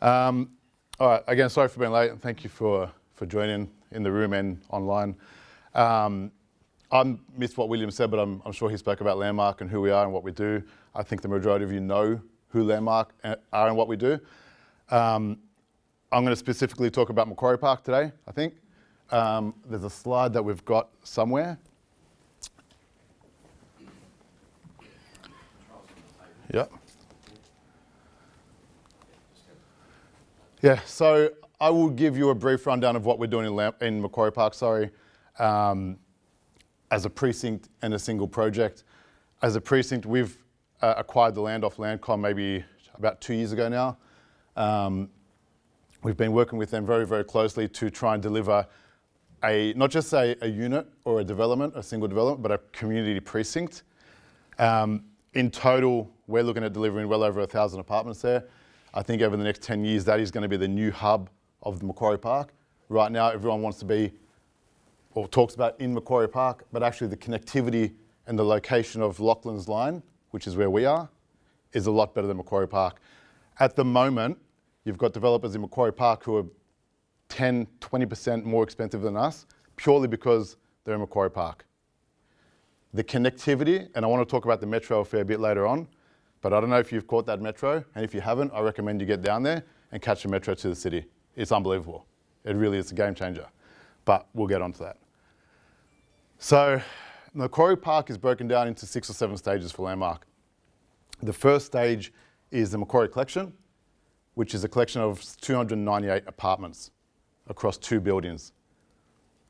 All right, again, sorry for being late, and thank you for joining in the room and online. I missed what William said, but I'm sure he spoke about Landmark and who we are and what we do. I think the majority of you know who Landmark are and what we do. I'm going to specifically talk about Macquarie Park today, I think. There's a slide that we've got somewhere. Yep. Yeah, so I will give you a brief rundown of what we're doing in Macquarie Park, as a precinct and a single project. As a precinct, we've acquired the land off Landcom maybe about 2 years ago now. We've been working with them very, very closely to try and deliver not just a unit or a development, a single development, but a community precinct. In total, we're looking at delivering well over 1,000 apartments there. I think over the next 10 years, that is going to be the new hub of the Macquarie Park. Right now, everyone wants to be, or talks about in Macquarie Park, but actually the connectivity and the location of Lachlan's Line, which is where we are, is a lot better than Macquarie Park. At the moment, you've got developers in Macquarie Park who are 10, 20% more expensive than us, purely because they're in Macquarie Park. The connectivity, and I want to talk about the metro a fair bit later on, but I don't know if you've caught that metro, and if you haven't, I recommend you get down there and catch the metro to the city. It's unbelievable. It really is a game changer, but we'll get onto that. So Macquarie Park is broken down into 6 or 7 stages for Landmark. The first stage is the Macquarie Collection, which is a collection of 298 apartments across 2 buildings.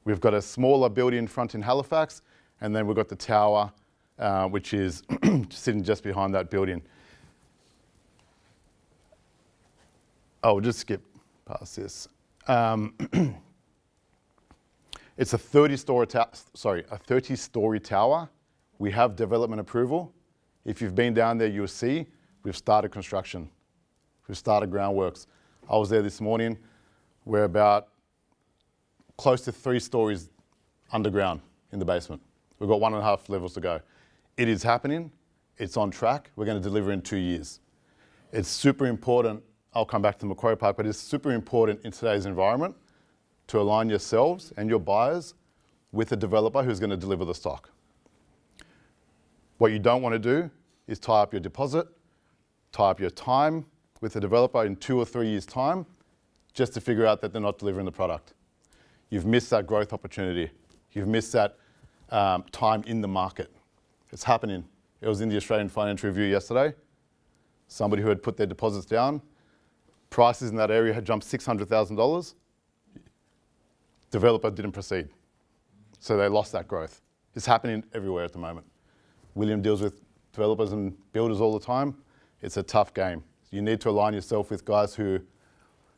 We've got a smaller building front in Halifax, and then we've got the tower, which is sitting just behind that building. I'll just skip past this. It's a 30-story tower. We have development approval. If you've been down there, you'll see we've started construction. We've started groundworks. I was there this morning. We're about close to 3 stories underground in the basement. We've got 1.5 levels to go. It is happening. It's on track. We're going to deliver in 2 years. It's super important. I'll come back to Macquarie Park, but it's super important in today's environment to align yourselves and your buyers with a developer who's going to deliver the stock. What you don't want to do is tie up your deposit, tie up your time with a developer in 2 or 3 years' time just to figure out that they're not delivering the product. You've missed that growth opportunity. You've missed that time in the market. It's happening. It was in the Australian Financial Review yesterday. Somebody who had put their deposits down, prices in that area had jumped $600,000. Developer didn't proceed. So they lost that growth. It's happening everywhere at the moment. William deals with developers and builders all the time. It's a tough game. You need to align yourself with guys who,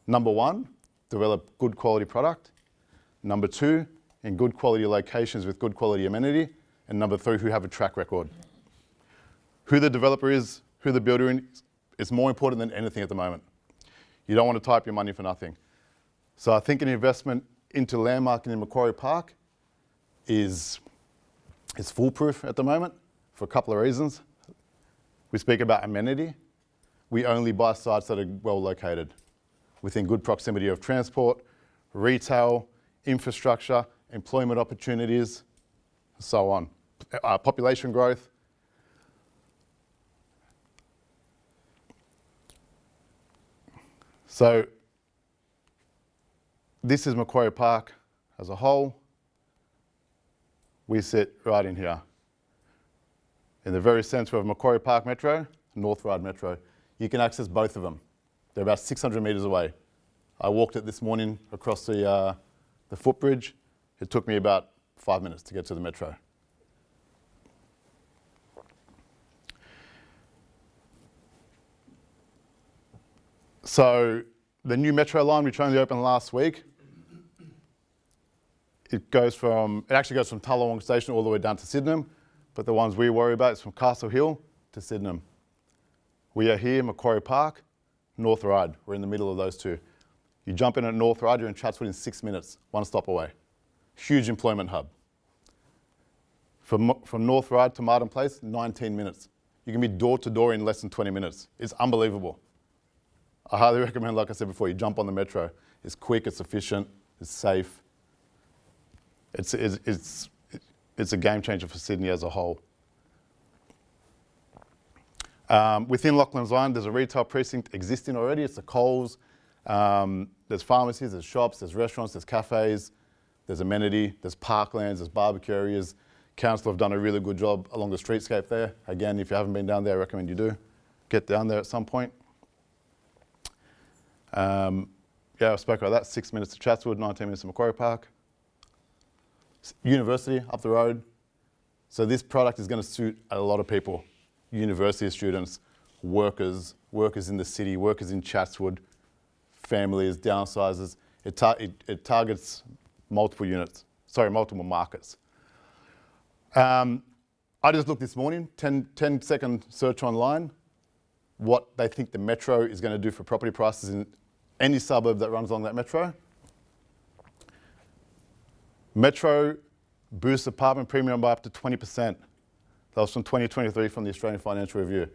number 1, develop good quality product. Number 2, in good quality locations with good quality amenity. And number 3, who have a track record. Who the developer is, who the builder is more important than anything at the moment. You don't want to tie up your money for nothing. So I think an investment into Landmark and in Macquarie Park is foolproof at the moment for a couple of reasons. We speak about amenity. We only buy sites that are well located, within good proximity of transport, retail, infrastructure, employment opportunities, and so on. Population growth. So this is Macquarie Park as a whole. We sit right in here. In the very centre of Macquarie Park Metro, North Ryde Metro. You can access both of them. They're about 600 metres away. I walked it this morning across the footbridge. It took me about 5 minutes to get to the metro. So the new metro line, which only opened last week, it actually goes from Tallawong Station all the way down to Sydenham, but the ones we worry about is from Castle Hill to Sydenham. We are here, Macquarie Park, North Ryde. We're in the middle of those two. You jump in at North Ryde, you're in Chatswood in 6 minutes, 1 stop away. Huge employment hub. From North Ryde to Martin Place, 19 minutes. You can be door to door in less than 20 minutes. It's unbelievable. I highly recommend, like I said before, you jump on the metro. It's quick, it's efficient, it's safe. It's a game changer for Sydney as a whole. Within Lachlan's Line, there's a retail precinct existing already. It's the Coles. There's pharmacies, there's shops, there's restaurants, there's cafes, there's amenity, there's parklands, there's barbecue areas. Council have done a really good job along the streetscape there. Again, if you haven't been down there, I recommend you do. Get down there at some point. Yeah, I spoke about that. 6 minutes to Chatswood, 19 minutes to Macquarie Park. University up the road. So this product is going to suit a lot of people. University students, workers in the city, workers in Chatswood, families, downsizers. It targets multiple markets. I just looked this morning, 10-second search online, what they think the metro is going to do for property prices in any suburb that runs along that metro. Metro boosts apartment premium by up to 20%. That was from 2023 from the Australian Financial Review.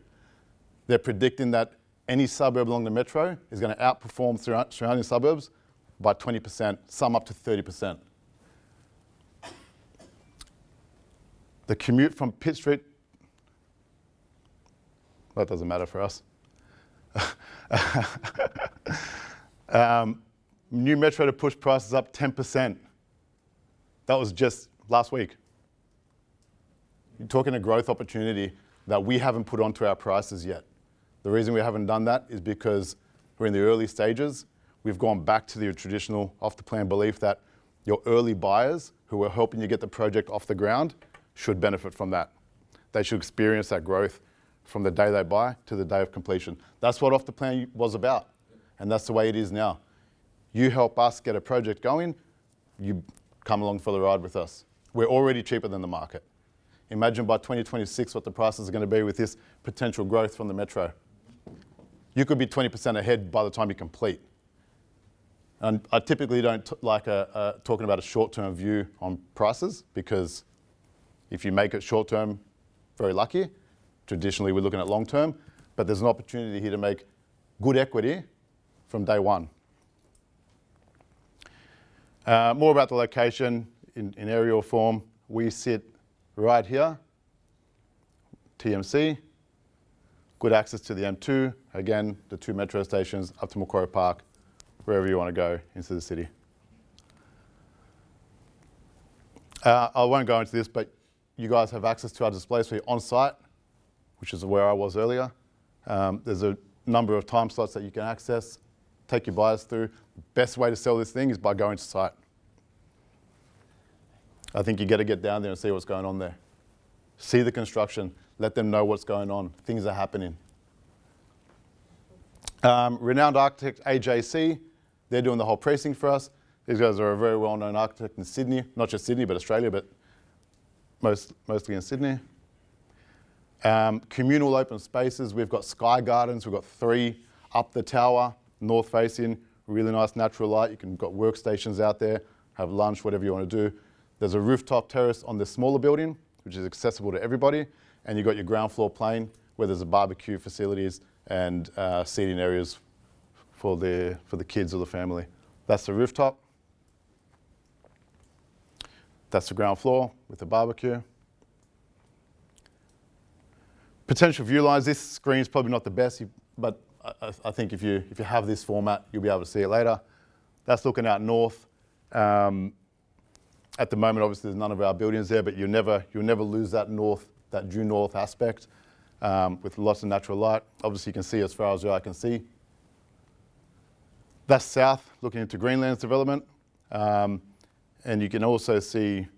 They're predicting that any suburb along the metro is going to outperform surrounding suburbs by 20%, some up to 30%. The commute from Pitt Street, that doesn't matter for us. New metro to push prices up 10%. That was just last week. You're talking a growth opportunity that we haven't put onto our prices yet. The reason we haven't done that is because we're in the early stages. We've gone back to the traditional off-the-plan belief that your early buyers who are helping you get the project off the ground should benefit from that. They should experience that growth from the day they buy to the day of completion. That's what off-the-plan was about, and that's the way it is now. You help us get a project going, you come along for the ride with us. We're already cheaper than the market. Imagine by 2026 what the prices are going to be with this potential growth from the metro. You could be 20% ahead by the time you complete. And I typically don't like talking about a short-term view on prices, because if you make it short-term, very lucky. Traditionally, we're looking at long-term, but there's an opportunity here to make good equity from day one. More about the location in aerial form. We sit right here, TMC, good access to the M2, again, the 2 metro stations up to Macquarie Park, wherever you want to go into the city. I won't go into this, but you guys have access to our display suite on site, which is where I was earlier. There's a number of time slots that you can access, take your buyers through. The best way to sell this thing is by going to site. I think you got to get down there and see what's going on there. See the construction, let them know what's going on. Things are happening. Renowned architect AJC, they're doing the whole precinct for us. These guys are a very well-known architect in Sydney, not just Sydney, but Australia, but mostly in Sydney. Communal open spaces, we've got Sky Gardens, we've got 3 up the tower, north facing, really nice natural light. You can got workstations out there, have lunch, whatever you want to do. There's a rooftop terrace on the smaller building, which is accessible to everybody. And you've got your ground floor plane, where there's a barbecue facilities and seating areas for the kids or the family. That's the rooftop. That's the ground floor with the barbecue. Potential view lines. This screen is probably not the best, but I think if you have this format, you'll be able to see it later. That's looking out north. At the moment, obviously, there's none of our buildings there, but you'll never lose that due north aspect with lots of natural light. Obviously, you can see as far as your eye can see. That's south, looking into Greenlands development. And you can also see,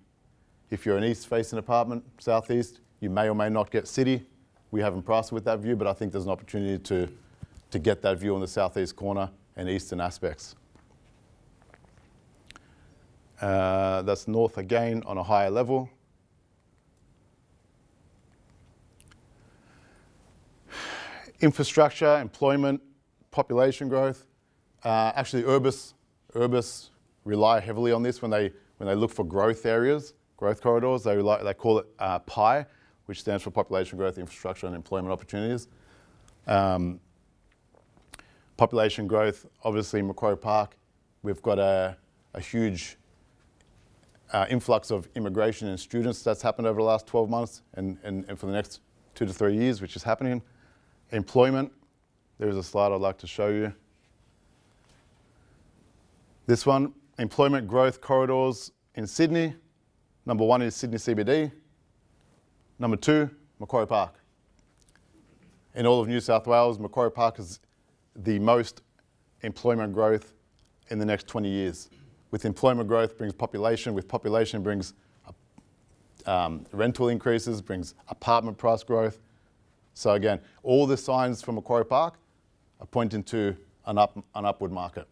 if you're an east-facing apartment, southeast, you may or may not get city. We haven't priced with that view, but I think there's an opportunity to get that view on the southeast corner and eastern aspects. That's north again on a higher level. Infrastructure, employment, population growth. Actually, Urbis rely heavily on this when they look for growth areas, growth corridors. They call it PI, which stands for population growth, infrastructure, and employment opportunities. Population growth, obviously Macquarie Park, we've got a huge influx of immigration and students that's happened over the last 12 months and for the next 2 to 3 years, which is happening. Employment, there's a slide I'd like to show you. This one, employment growth corridors in Sydney. Number 1 is Sydney CBD. Number 2, Macquarie Park. In all of New South Wales, Macquarie Park is the most employment growth in the next 20 years. With employment growth brings population, with population brings rental increases, brings apartment price growth. So again, all the signs from Macquarie Park are pointing to an upward market.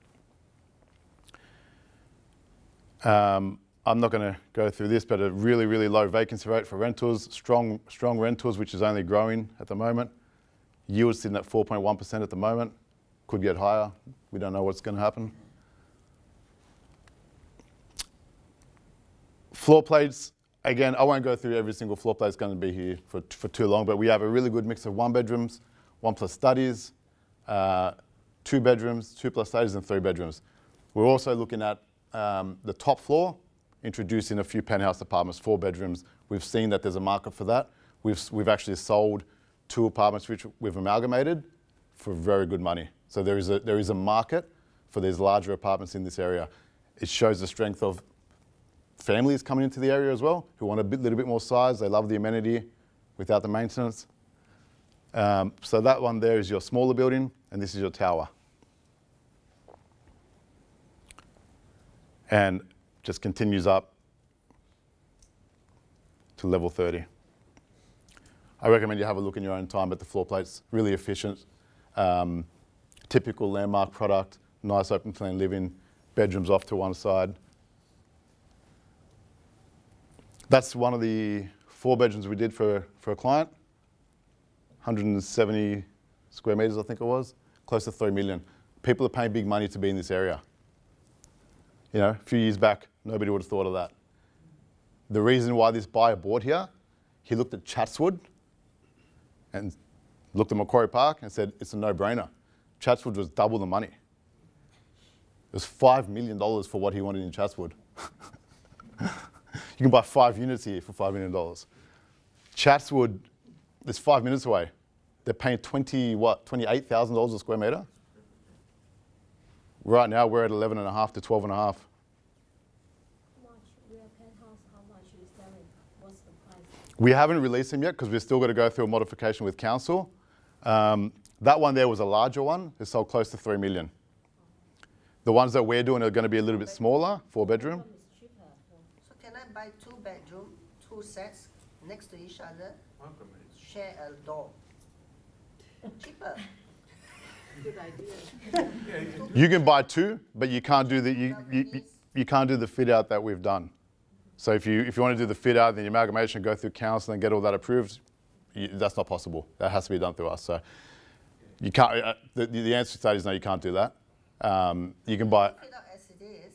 I'm not going to go through this, but a really, really low vacancy rate for rentals, strong rentals, which is only growing at the moment. Yield sitting at 4.1% at the moment. Could get higher. We don't know what's going to happen. Floor plates, again, I won't go through every single floor plate. It's going to be here for too long, but we have a really good mix of 1 bedrooms, 1+ studies, 2 bedrooms, 2+ studies, and 3 bedrooms. We're also looking at the top floor, introducing a few penthouse apartments, 4 bedrooms. We've seen that there's a market for that. We've actually sold 2 apartments which we've amalgamated for very good money. So there is a market for these larger apartments in this area. It shows the strength of families coming into the area as well, who want a little bit more size. They love the amenity without the maintenance. So that one there is your smaller building, and this is your tower. And just continues up to level 30. I recommend you have a look in your own time at the floor plates. Really efficient, typical Landmark product, nice open plan living, bedrooms off to one side. That's one of the 4 bedrooms we did for a client. 170 square meters, I think it was, close to 3 million. People are paying big money to be in this area. You know, a few years back, nobody would have thought of that. The reason why this buyer bought here, he looked at Chatswood and looked at Macquarie Park and said, it's a no-brainer. Chatswood was double the money. It was $5 million for what he wanted in Chatswood. You can buy 5 units here for $5 million. Chatswood is 5 minutes away. They're paying $28,000 a square meter? Right now, we're at 11.5 to 12.5. How much real penthouse, how much are you selling? What's the price? We haven't released them yet because we've still got to go through a modification with council. That one there was a larger one. It sold close to 3 million. The ones that we're doing are going to be a little bit smaller, 4 bedroom. So can I buy 2 bedroom, 2 sets next to each other, share a door? Cheaper. Good idea. You can buy 2, but you can't do you can't do the fit out that we've done. So if you want to do the fit out, then the amalgamation, go through council and get all that approved, that's not possible. That has to be done through us. So you can't. The answer to that is no, you can't do that. You can buy. Fit out as it is,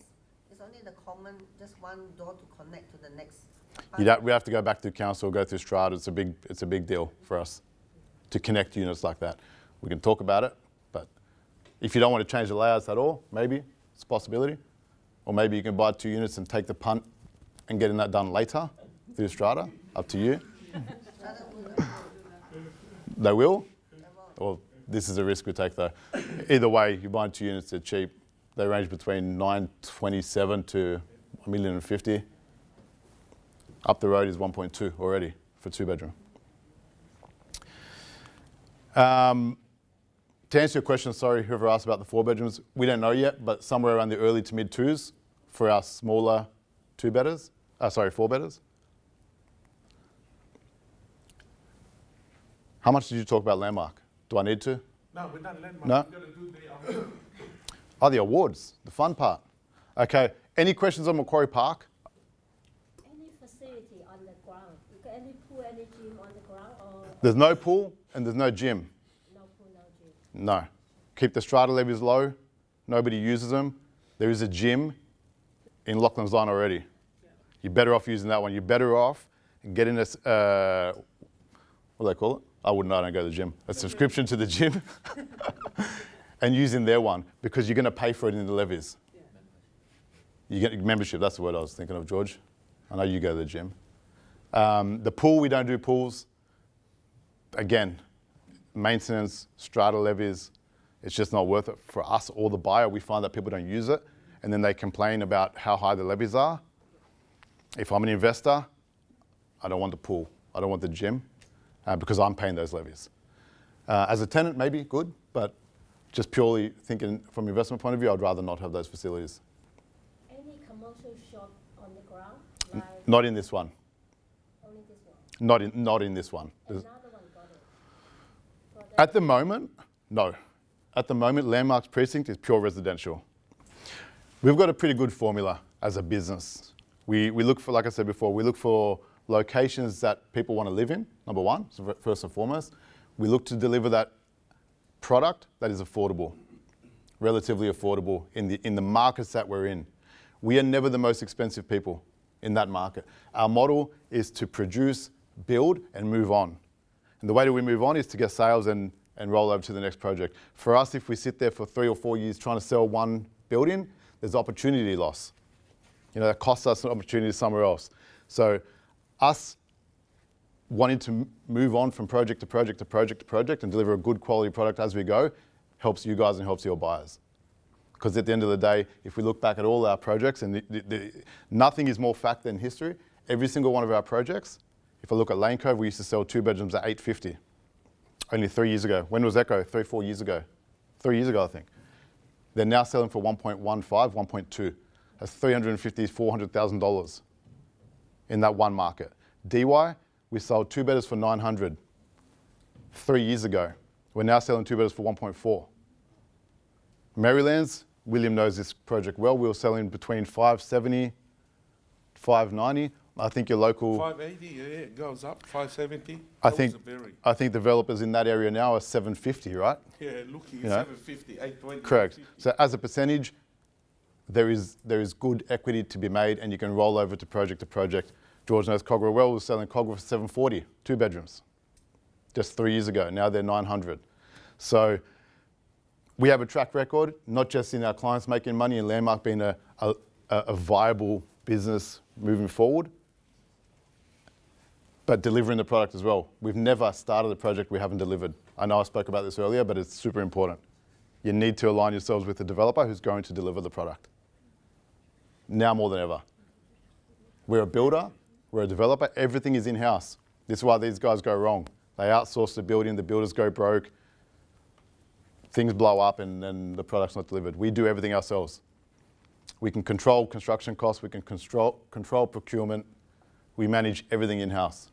it's only the common, just one door to connect to the next. We have to go back to council, go through strata. It's a big deal for us to connect units like that. We can talk about it, but if you don't want to change the layouts at all, maybe it's a possibility. Or maybe you can buy 2 units and take the punt and getting that done later through strata. Up to you. They will? Or this is a risk we take though. Either way, you're buying 2 units, they're cheap. They range between 927 to 1,050,000. Up the road is 1.2 already for 2 bedroom. To answer your question, sorry, whoever asked about the 4 bedrooms, we don't know yet, but somewhere around the early to mid 2s for our smaller 4-bedders. How much did you talk about Landmark? Do I need to? No, we're not Landmark. No? We're going to do the awards. Oh, the awards, the fun part. Okay, any questions on Macquarie Park? Any facility on the ground? You got any pool, any gym on the ground, or There's no pool and there's no gym. no pool, no gym? No. Keep the strata levies low. Nobody uses them. There is a gym in Lachlan's Line already. You're better off using that one. You're better off getting this, what do they call it? I wouldn't know, I don't go to the gym. A subscription to the gym. and using their one because you're going to pay for it in the levies. You get membership, that's the word I was thinking of, George. I know you go to the gym. The pool, we don't do pools. Again, maintenance, strata levies, it's just not worth it for us or the buyer. We find that people don't use it and then they complain about how high the levies are. If I'm an investor, I don't want the pool. I don't want the gym because I'm paying those levies. As a tenant, maybe good, but just purely thinking from an investment point of view, I'd rather not have those facilities. Any commercial shop on the ground? Like Not in this one. only this one? Not in this one. Another one got it. For the- At the moment, no. At the moment, Landmark's precinct is pure residential. We've got a pretty good formula as a business. We look for, like I said before, we look for locations that people want to live in, number one, so first and foremost. We look to deliver that product that is affordable, relatively affordable in the markets that we're in. We are never the most expensive people in that market. Our model is to produce, build, and move on. And the way that we move on is to get sales and roll over to the next project. For us, if we sit there for 3 or 4 years trying to sell one building, there's opportunity loss. You know, that costs us an opportunity somewhere else. So us wanting to move on from project to project to project to project and deliver a good quality product as we go helps you guys and helps your buyers. Because at the end of the day, if we look back at all our projects, and nothing is more fact than history, every single one of our projects, if I look at Lane Cove, we used to sell 2 bedrooms at $850. Only 3 years ago. When was Echo? 3, 4 years ago. 3 years ago, I think. They're now selling for 1.15, 1.2. That's $350,000, $400,000 in that one market. DY, we sold 2 bedders for $900 3 years ago. We're now selling 2 bedders for 1.4. Marylands, William knows this project well. We were selling between 570, 590. I think your local. 580, yeah, it goes up. 570. I That think was a berry. I think developers in that area now are 750, right? Yeah, looking You know? 750, 820. Correct. 850. So as a percentage, there is good equity to be made, and you can roll over to project. George knows Kogarah well. Was selling Kogarah for 740, 2 bedrooms, just 3 years ago. Now they're 900. So we have a track record, not just in our clients making money and Landmark being a viable business moving forward, but delivering the product as well. We've never started a project we haven't delivered. I know I spoke about this earlier, but it's super important. You need to align yourselves with the developer who's going to deliver the product. Now more than ever. We're a builder, we're a developer, everything is in-house. This is why these guys go wrong. They outsource the building, the builders go broke, things blow up and then the product's not delivered. We do everything ourselves. We can control construction costs, we can control procurement, we manage everything in-house.